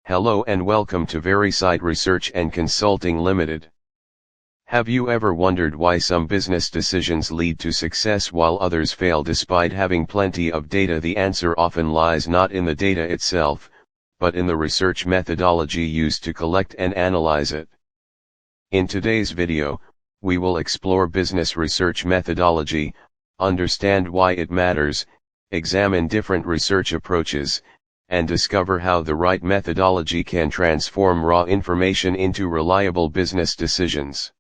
Hello and welcome to Verisight Research and Consulting Limited. Have you ever wondered why some business decisions lead to success while others fail despite having plenty of data? The answer often lies not in the data itself, but in the research methodology used to collect and analyze it. In today's video, we will explore business research methodology, understand why it matters, examine different research approaches, and discover how the right methodology can transform raw information into reliable business decisions.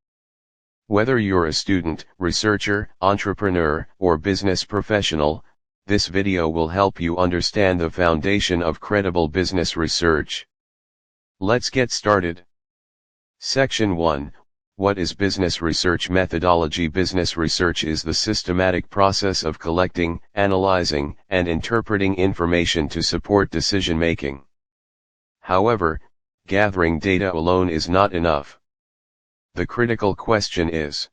Whether you're a student, researcher, entrepreneur, or business professional, this video will help you understand the foundation of credible business research. Let's get started. Section 1. What is business research methodology? Business research is the systematic process of collecting, analyzing, and interpreting information to support decision-making. However, gathering data alone is not enough. The critical question is: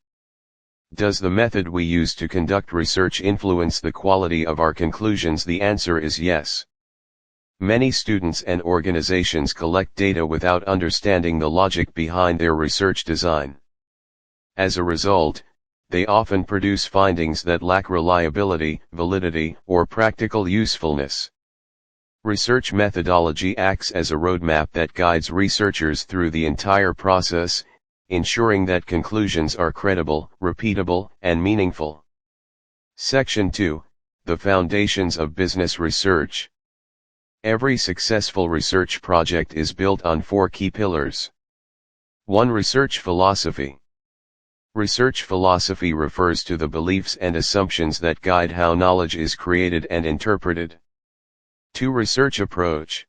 does the method we use to conduct research influence the quality of our conclusions? The answer is yes. Many students and organizations collect data without understanding the logic behind their research design. As a result, they often produce findings that lack reliability, validity, or practical usefulness. Research methodology acts as a roadmap that guides researchers through the entire process, ensuring that conclusions are credible, repeatable, and meaningful. Section 2. The foundations of business research. Every successful research project is built on 4 key pillars. 1. Research philosophy. Research philosophy refers to the beliefs and assumptions that guide how knowledge is created and interpreted. 2. Research approach.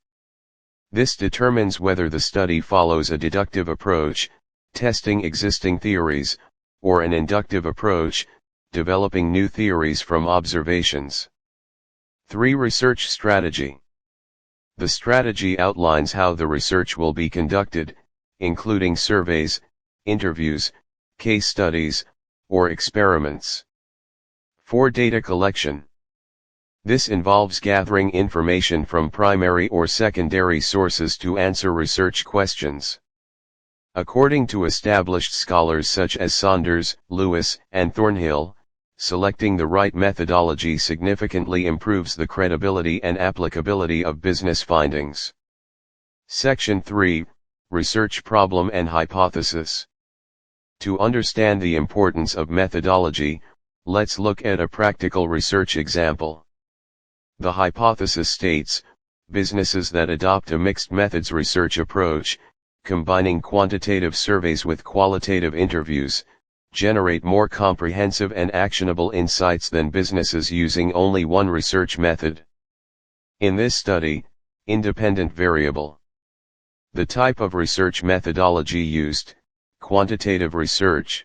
This determines whether the study follows a deductive approach, testing existing theories, or an inductive approach, developing new theories from observations. 3. Research strategy. The strategy outlines how the research will be conducted, including surveys, interviews, case studies, or experiments. 4. Data collection. This involves gathering information from primary or secondary sources to answer research questions. According to established scholars such as Saunders, Lewis, and Thornhill, selecting the right methodology significantly improves the credibility and applicability of business findings. Section 3. Research problem and hypothesis. To understand the importance of methodology, let's look at a practical research example. The hypothesis states, businesses that adopt a mixed methods research approach, combining quantitative surveys with qualitative interviews, generate more comprehensive and actionable insights than businesses using only one research method. In this study, independent variable. The type of research methodology used: quantitative research,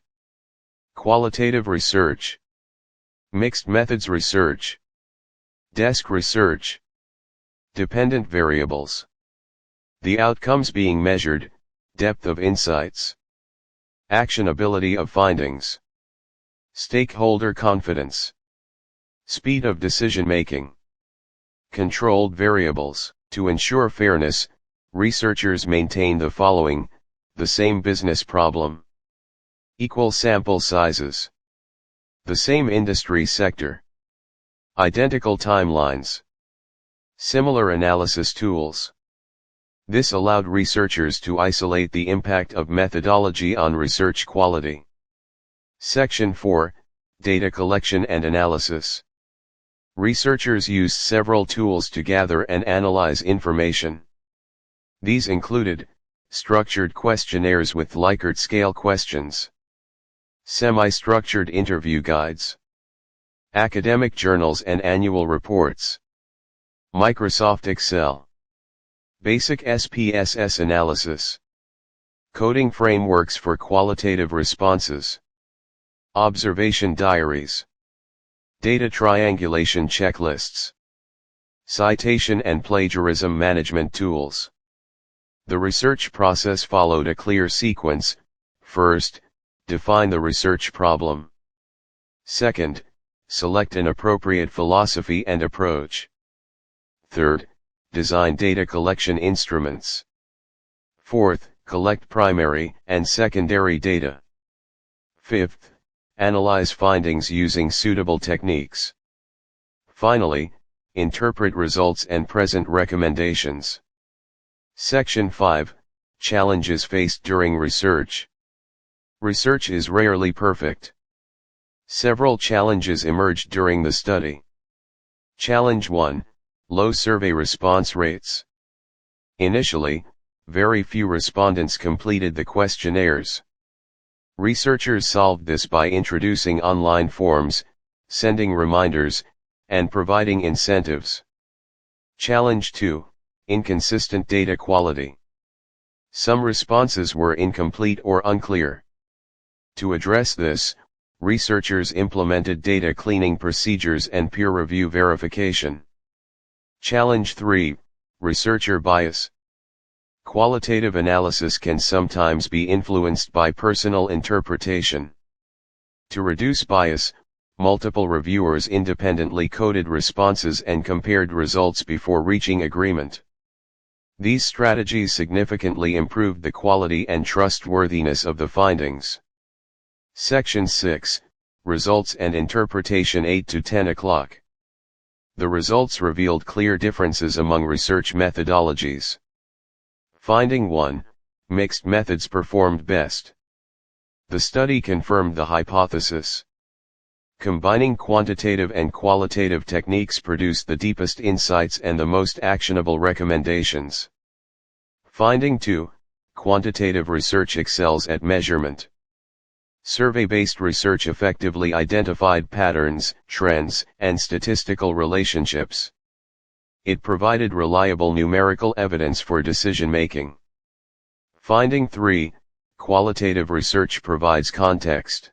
qualitative research, mixed methods research, desk research. Dependent variables. The outcomes being measured: depth of insights, actionability of findings, stakeholder confidence, speed of decision-making. Controlled variables. To ensure fairness, researchers maintain the following: the same business problem, equal sample sizes, the same industry sector, identical timelines, similar analysis tools. This allowed researchers to isolate the impact of methodology on research quality. Section 4. Data collection and analysis. Researchers used several tools to gather and analyze information. These included structured questionnaires with Likert scale questions, semi-structured interview guides, academic journals and annual reports, Microsoft Excel, basic SPSS analysis, coding frameworks for qualitative responses, observation diaries, data triangulation checklists, citation and plagiarism management tools. The research process followed a clear sequence. First, define the research problem. Second, select an appropriate philosophy and approach. Third, design data collection instruments. Fourth, collect primary and secondary data. Fifth, analyze findings using suitable techniques. Finally, interpret results and present recommendations. Section 5, Challenges faced during research. Research is rarely perfect. Several challenges emerged during the study. Challenge 1, low survey response rates. Initially, very few respondents completed the questionnaires. Researchers solved this by introducing online forms, sending reminders, and providing incentives. Challenge 2, inconsistent data quality. Some responses were incomplete or unclear. To address this, researchers implemented data cleaning procedures and peer review verification. Challenge 3, researcher bias. Qualitative analysis can sometimes be influenced by personal interpretation. To reduce bias, multiple reviewers independently coded responses and compared results before reaching agreement. These strategies significantly improved the quality and trustworthiness of the findings. Section 6, Results and Interpretation 8 to 10 o'clock. The results revealed clear differences among research methodologies. Finding 1, mixed methods performed best. The study confirmed the hypothesis. Combining quantitative and qualitative techniques produced the deepest insights and the most actionable recommendations. Finding 2, quantitative research excels at measurement. Survey-based research effectively identified patterns, trends, and statistical relationships. It provided reliable numerical evidence for decision-making. Finding 3, qualitative research provides context.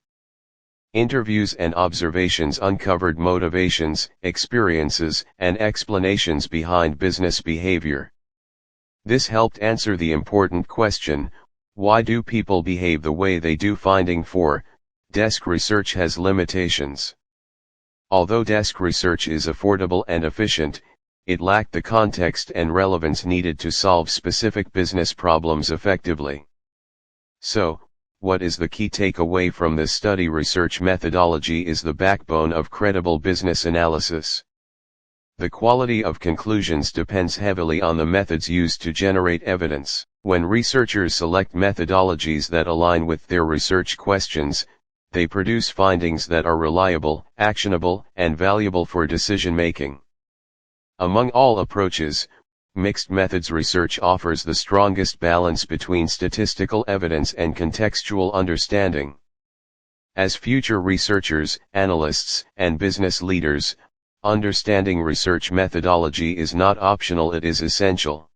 Interviews and observations uncovered motivations, experiences, and explanations behind business behavior. This helped answer the important question, why do people behave the way they do? Finding 4, desk research has limitations. Although desk research is affordable and efficient, it lacked the context and relevance needed to solve specific business problems effectively. So, what is the key takeaway from this study? Research methodology is the backbone of credible business analysis. The quality of conclusions depends heavily on the methods used to generate evidence. When researchers select methodologies that align with their research questions, they produce findings that are reliable, actionable, and valuable for decision-making. Among all approaches, mixed methods research offers the strongest balance between statistical evidence and contextual understanding. As future researchers, analysts, and business leaders, understanding research methodology is not optional, it is essential.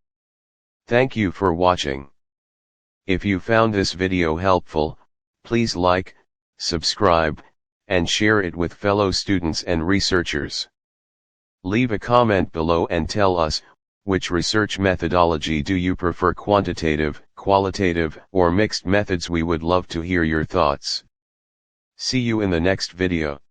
Thank you for watching. If you found this video helpful, please like, subscribe, and share it with fellow students and researchers. Leave a comment below and tell us, which research methodology do you prefer, quantitative, qualitative, or mixed methods? We would love to hear your thoughts. See you in the next video.